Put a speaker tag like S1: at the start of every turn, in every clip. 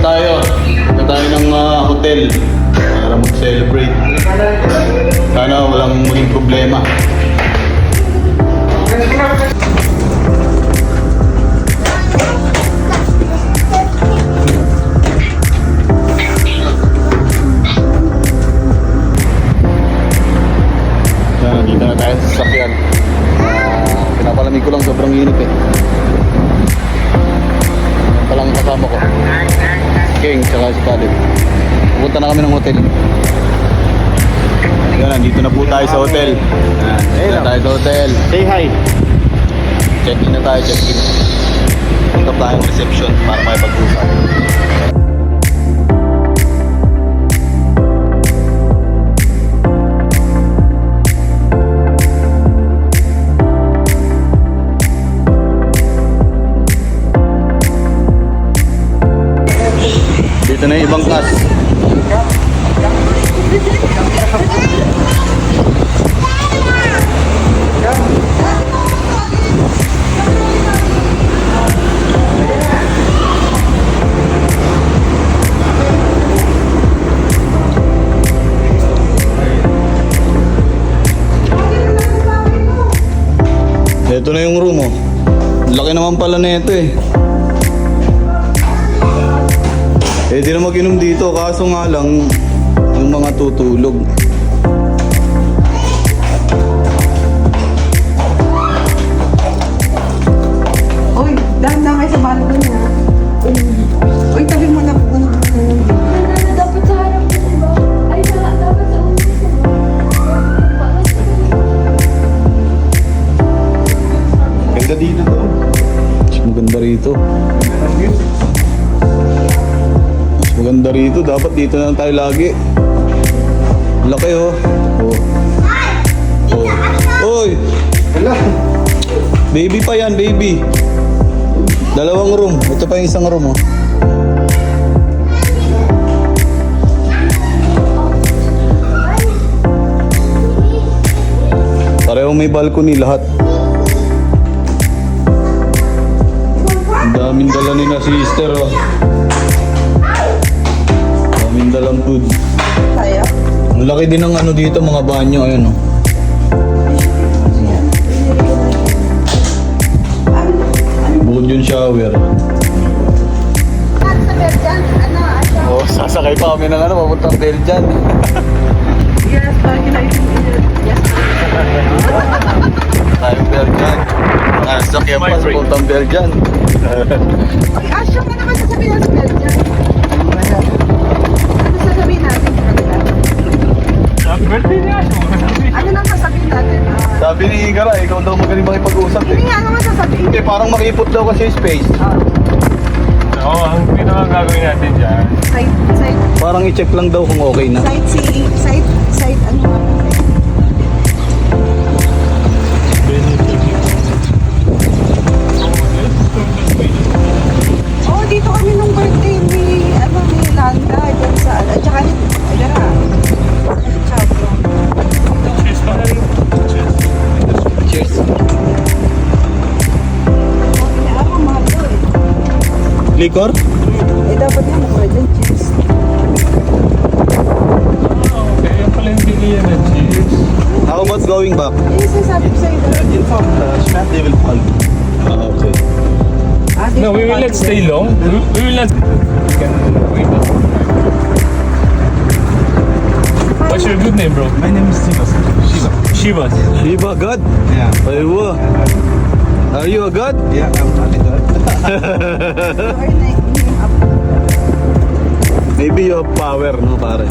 S1: tayo. Punta tayo ng hotel para mag-celebrate. Sana walang maging problema. Dito na tayo sa sasakyan. Pinapalamig ko lang, sobrang init eh. Yan palang kasama ko, King tsaka si Caleb. Pupunta na kami ng hotel. Yan, nandito na po tayo sa hotel. Dito na tayo sa hotel.
S2: Say hi.
S1: Check-in na tayo, check-in. Punta tayo ng reception para makipag-usap. Dito na yung ibang class. Ito na yung room oh. Laki naman pala na ito eh. Di na mag-inom dito, kaso nga lang yung mga tutulog.
S3: Uy, dahan-dahan kayo sa balcony ha. Uy, tabi mo na.
S4: Dapat sa harap ko, diba? Ay, dapat sa umis, diba?
S1: Ganda dito to. Maganda rito. Maganda rito, dapat dito na lang tayo lagi. Laki oh. Oh. Oh. Oy! Baby pa yan, baby. Dalawang room. Ito pa yung isang room oh. Parehong may balcony lahat. Ang daming dala ni na sister oh. Daming dalang food.
S3: Tayo?
S1: Ang laki din ng ano dito, mga banyo, ayun oh. Bukod yung shower.
S4: Sa Belgian, ano, asya.
S1: Oh, sasakay pa kami ng ano, papuntang Belgian.
S3: Yes, parang kinaisip niyo. Yes.
S1: Tayong Belgian. Ang sakyan pa, papuntang Belgian.
S3: Uy, Asya ka naman sasabihin sa Belgian. Ano sasabihin natin sa kanila?
S2: Happy birthday niya.
S3: Ano nang sasabihin natin?
S1: Sabi ni Igara, ikaw daw magaling makipag-usap eh.
S3: Hindi nga naman sasabihin.
S1: Hindi, parang makipot daw kasi yung space.
S2: Oo, ang pinaka gagawin natin dyan.
S3: Side,
S1: Parang i-check lang daw kung okay na.
S3: sightseeing, side, ano nga. Oo, dito kami nung birthday ni Landa, dyan sa, at saka ni, Igara.
S1: Cheers.
S3: Ako, mahal daw eh.
S1: Liquor?
S3: Eh, dapat yan, mura dyan, cheers.
S2: Okay, yung pala yung bilihan na cheese.
S1: How about going back?
S3: Eh, sasabi ko sa'yo daw.
S1: Inform the Schnapp, they will call. Okay.
S2: No, we will not stay long. We will not. We can wait. What's your good name, bro?
S1: My name is Siva.
S2: Shiva.
S1: Shiva, God?
S5: Yeah.
S1: Aywa. Are you a God?
S5: Yeah, I'm not a god.
S3: Or name up.
S1: Maybe you have power, no, pare?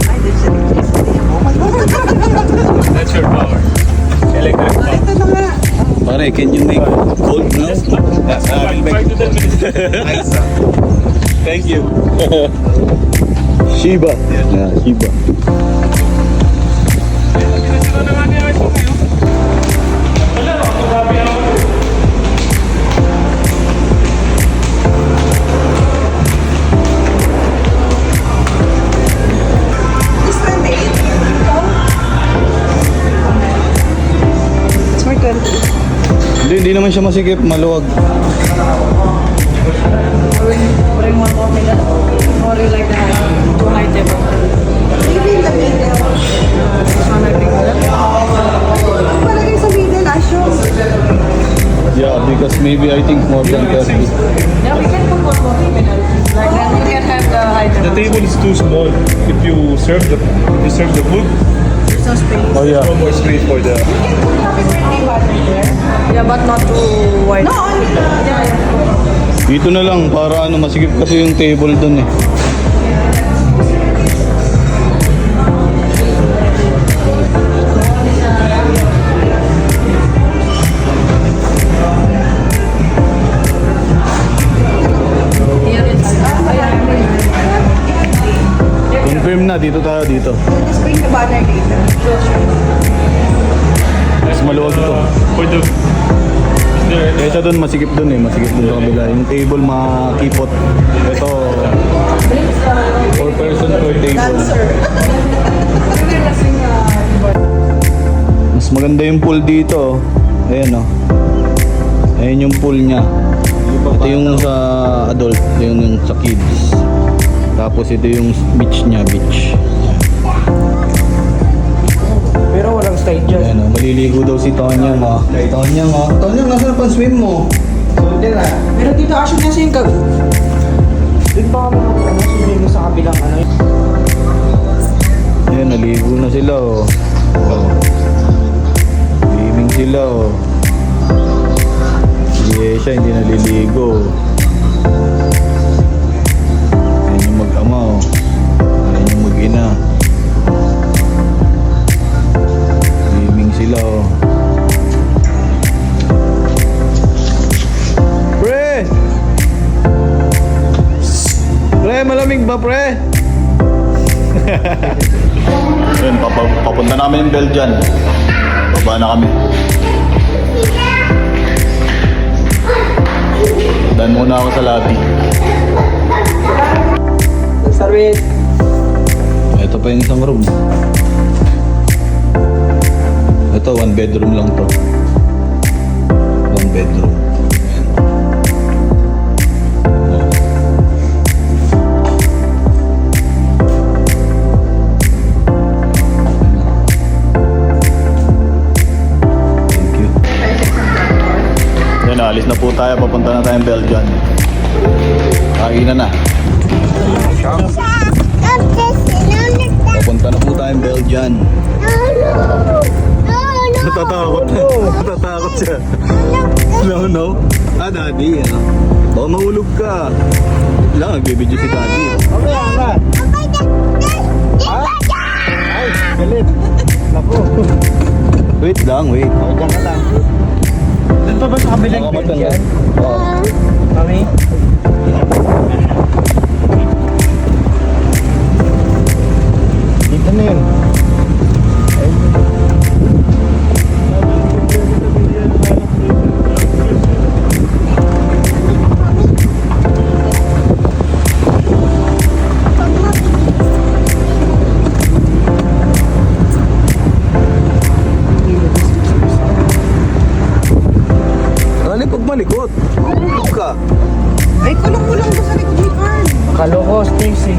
S3: Ay, there's electricity. Oh my God.
S2: That's your power. Electric power.
S3: Ito na nga.
S1: Pare, can you make cold now?
S5: Yes, I will
S2: 5
S5: make
S2: to 10 minutes.
S5: nice.
S1: Thank you. Shiba. Yeah, Shiba.
S3: This 28. It's more 20.
S1: Hindi naman siya masikip, maluwag.
S3: want me that? Or you like the too high table? Maybe in the middle. This one I think. Palagay sa middle, Asyo.
S1: Yeah, because maybe I think more than 30.
S3: Yeah, we can put one more in the middle. Like then we can have the high
S2: The
S3: table.
S2: table is too small. If you serve the food,
S3: There's no space.
S1: Oh yeah.
S2: no more space for the.
S3: Happy birthday button there. Yeah, but not too wide. No, only yeah.
S1: Dito na lang para ano masigip kasi yung table dun eh. Confirm na, dito tayo dito.
S3: Just bring the banner later.
S1: Mas maluwag to.
S2: For the. Is there?
S1: Kaysa dun, masikip dun eh. Masikip dun sa kabila. Yung table makipot. Ito, 4 person per table.
S3: Dancer.
S1: Mas maganda yung pool dito. Ayan o. Ayan yung pool niya. Ito yung sa adult. Ito yung sa kids. Tapos ito yung beach niya. Beach.
S5: Pero walang style dyan.
S1: Ayan o. Maliligo daw si Tonya mo. Tonya mo. Tonya, nasa pang swim mo?
S5: Soldier ah.
S3: Pero dito Asyo na siya yung
S5: Doon pa kami sumihin mo sa kabilang ano.
S1: Ayan, naligo na sila o. Swimming sila o. Siya hindi naliligo. Ayan yung mag-ama o. Ayan yung mag-ina. Swimming sila o. Pre! Pre, malamig ba pre? Yun, papunta namin yung Belgian. Baba na kami. Dan muna ako sa lobby.
S5: Service.
S1: Ito pa yung isang room. Ito, 1 bedroom lang to. 1 bedroom. Ayan. Oh. Thank you. Yan, alis na po tayo. Papunta na tayong Belgian. Kainan na. Papunta na po tayong Belgian. Natatakot na. Natatakot siya. No, no. Ah, daddy. Ano? Baka mahulog ka. Lang, nagbibidyo si daddy.
S5: Okay, ama. Ay, galit. Naku.
S1: Wait lang, wait.
S5: Okay, dyan ka lang. Doon pa ba sa kabilang bed yan?
S1: Oo.
S5: Mami? Dito na yun.
S1: Dali, pag malikot. Hulog ka.
S3: Ay, kulong-kulong ba sa likod ni Carl?
S5: Kaloko, Stacy.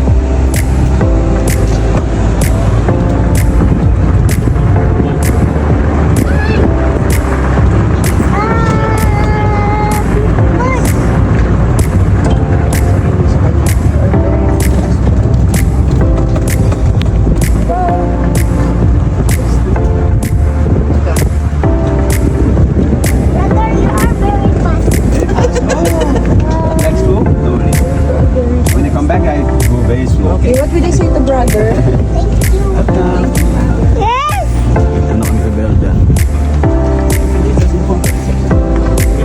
S5: Let's go. When you come back, I go very slow.
S3: Okay, what will I say to brother?
S1: Ano kami sa Belgian?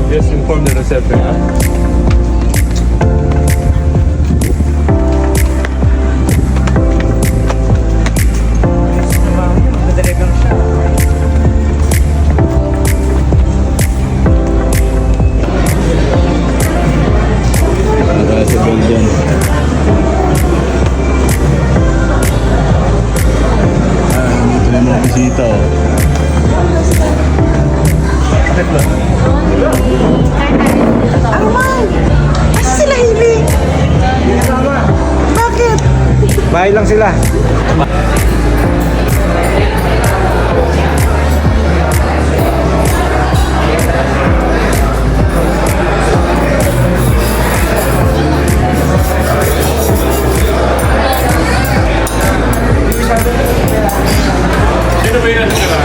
S2: Just inform the reception.
S5: Magdadaligang siya.
S1: Ano tayo sa Belgian? Dito na yung mga bisita oh.
S3: Arman!
S5: Bahay lang sila.
S2: Sino ba yung nasa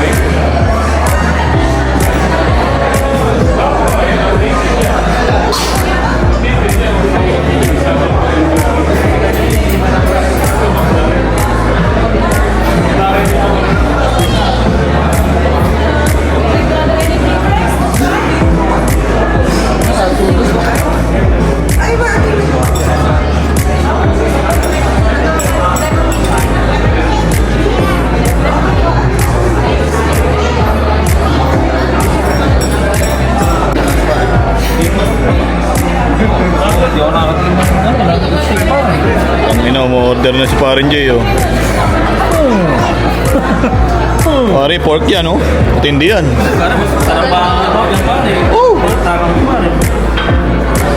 S1: Ang order na si Parin Jay, oh. Pare, pork yan, oh. Matindi yan. Oh!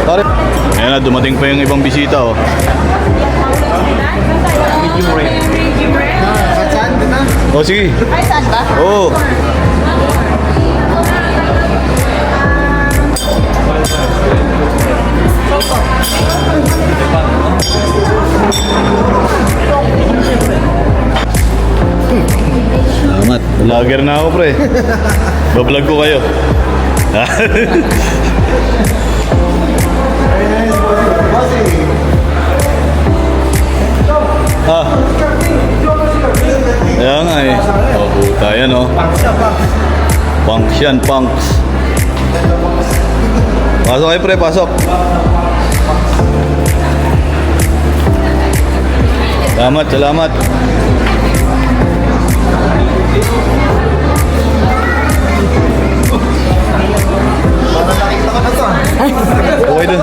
S1: Pare. Ayan na, dumating pa yung ibang bisita, oh. Oh, sige.
S3: Ay, saan ba?
S1: Oh. Salamat. Vlogger na ako, pre. Bablog ko kayo. Ah. Kaya nga eh. Oh, puta yan, oh. Punks yan, punks. Pasok kayo, pre, pasok. Salamat, salamat. Okay dun.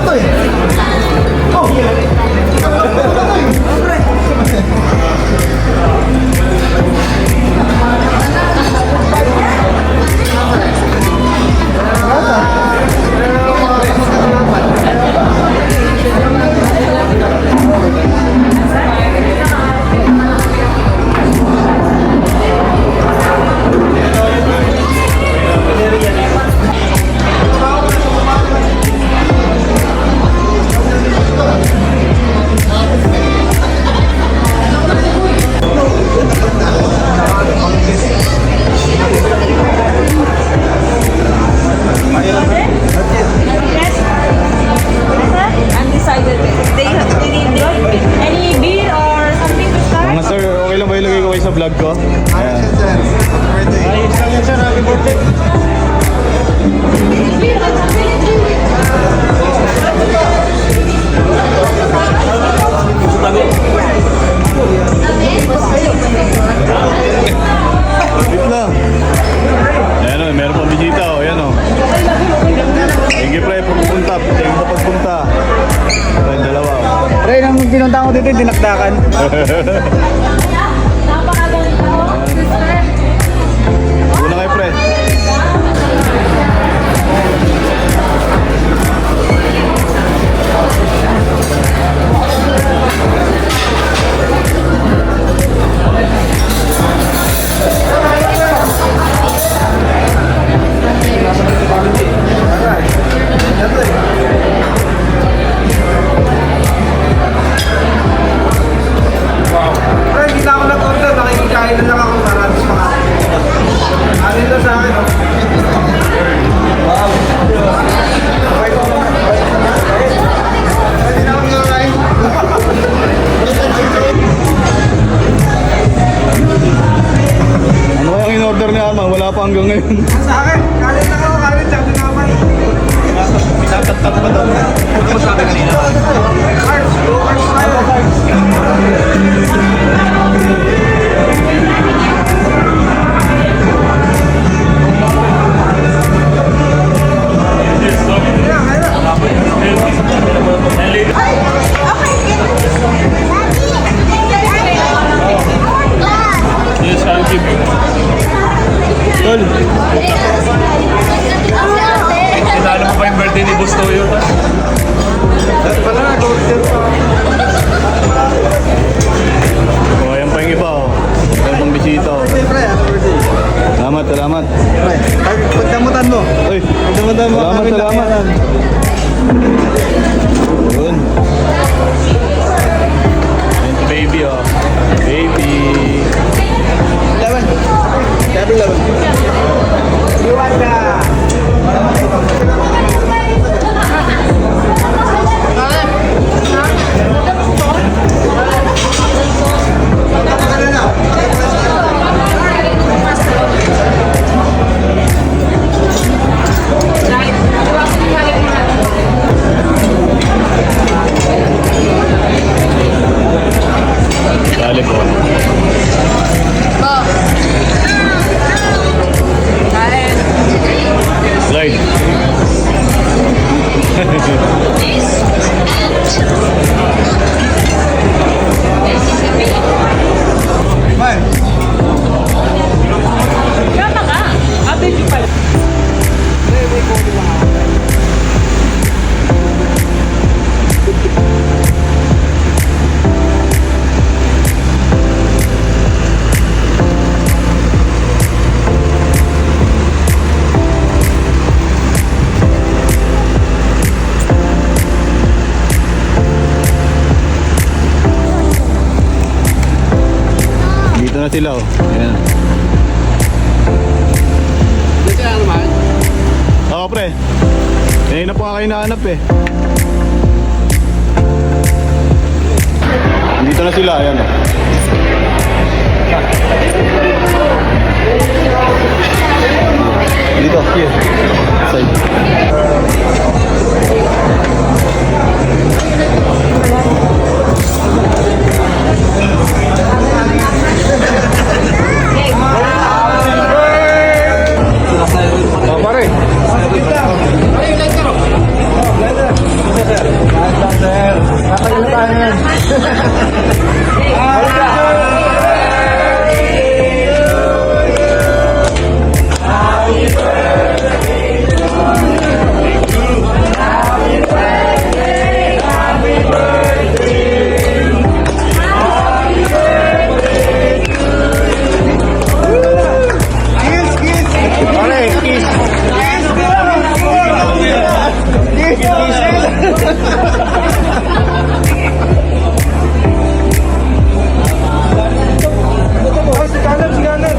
S3: Undecided. They need any beer or something to start?
S1: Mga sir, okay lang ba ilagay ko kayo sa vlog ko? Ayan. Wait lang. Ayan o, meron pang bisita o. Ayan o. Sige pre, pagpunta. Sige na pagpunta. Ayan, dalawa o.
S5: Pre, nang pinunta ko dito, dinakdakan.
S4: Napakagaling mo, sister.
S1: Una kayo pre.
S5: Pre, hindi na ako nag-order. Nakikikain na lang ako para mas makakain. Ano ito sa akin, oh? Wow. Hindi na ako nakain.
S1: Ano kayang in-order ni Arman? Wala pa hanggang ngayon.
S5: Sa akin, kanin lang ako, kanin tsaka dinamay.
S1: Pinatatag pa daw. Ano mo sabi kanina?
S5: Carbs, low carbs tayo.
S2: Yes, I'll give you. Tol, sinalo mo pa yung birthday ni Boss Toyo.
S5: Wala na, order pa.
S2: Baby.
S5: 11. You want the...
S2: Dali po. Slide.
S3: Kama ka. Ate, di pala.
S1: Dito na sila oh. Ayan.
S5: Dito na naman.
S1: Oo pre. Ngayon na po kayo nahanap eh. Dito na sila, ayan oh. Dito, here. Side.
S2: Oh, pare.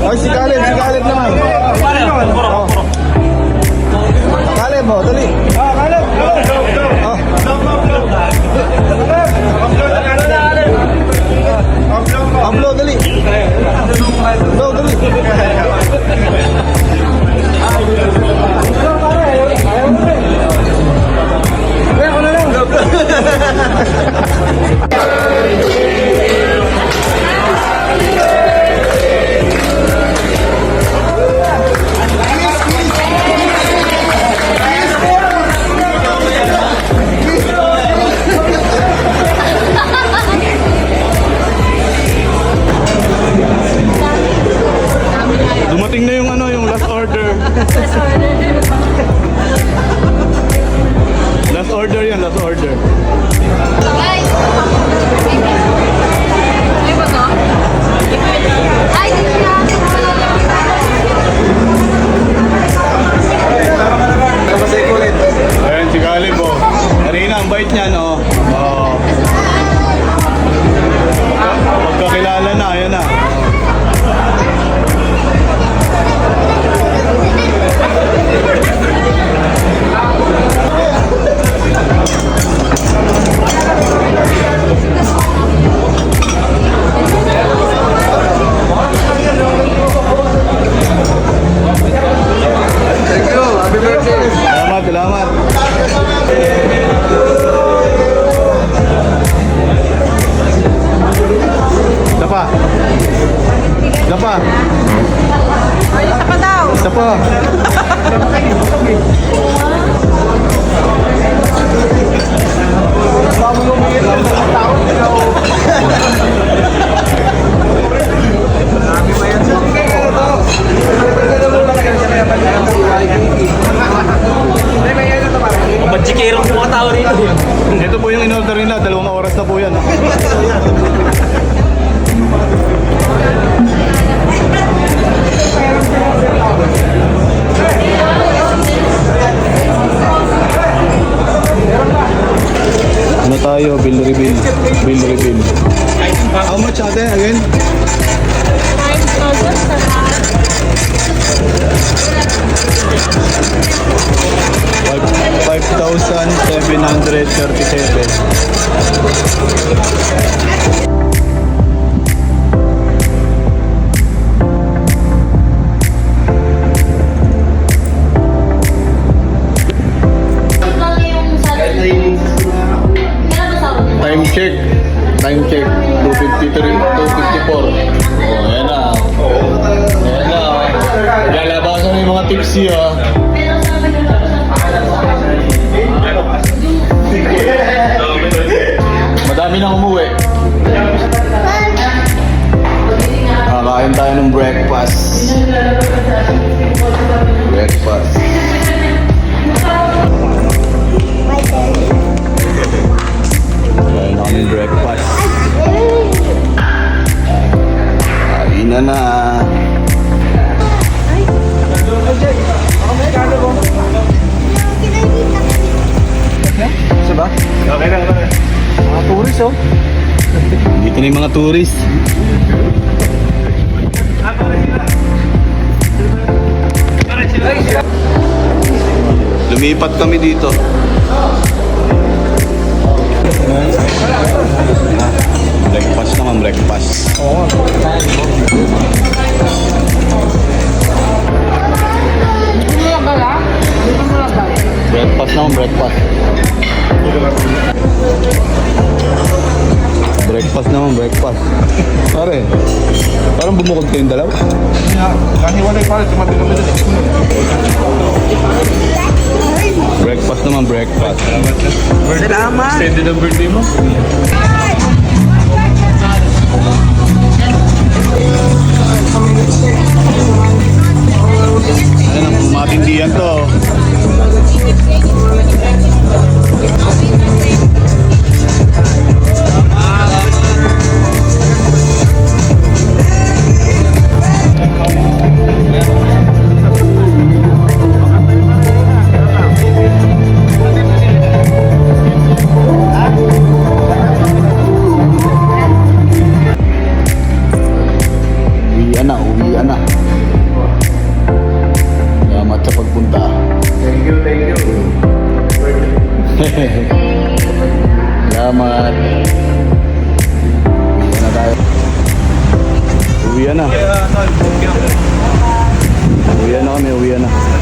S1: Ay, si Caleb naman. Oh. Caleb mo, dali. Upload, dali. Upload, dali. Dumating na yung ano, yung last order. Last order yan, last order.
S4: Guys! Ay ba to? Ay, di siya!
S1: Ayan, si Caleb oh. Kanina, ang bait niya no. Oo. Pagkakilala na, ayan na.
S5: Thank you. Happy birthday.
S1: Salamat, salamat. Isa pa. Isa pa.
S3: Ay, isa pa daw.
S1: Isa pa.
S2: Magsikirong po ka tao rito.
S1: Ito po yung in-order nila. 2 oras na po yan. Ano tayo? Bill reveal. Bill reveal. How much ate? Again? $5,737. Time check. Time check. 253, 254. Oh, ayan na. Ayan na. Lalabasan mo yung mga tipsy, ah. Madami nang umuwi. Kakain tayo ng breakfast. Breakfast. Kain na kami breakfast. Kain na. Isa ba?
S5: Okay na.
S1: Mga tourist, oh. Dito na yung mga tourist. Lumipat kami dito. Breakfast naman, breakfast. Breakfast naman, breakfast. Breakfast naman, breakfast. Pare, parang bumukod kayong dalawa.
S5: Kaniwalay pala, tumabi kami dun eh.
S1: Breakfast naman, breakfast.
S3: Salamat.
S2: Extended ang birthday mo?
S1: Ayan ang matindihan to. Uwian na. Salamat sa pagpunta.
S5: Thank you.
S1: Salamat. Uwian na tayo. Uwian na. Uwian na kami, uwian na.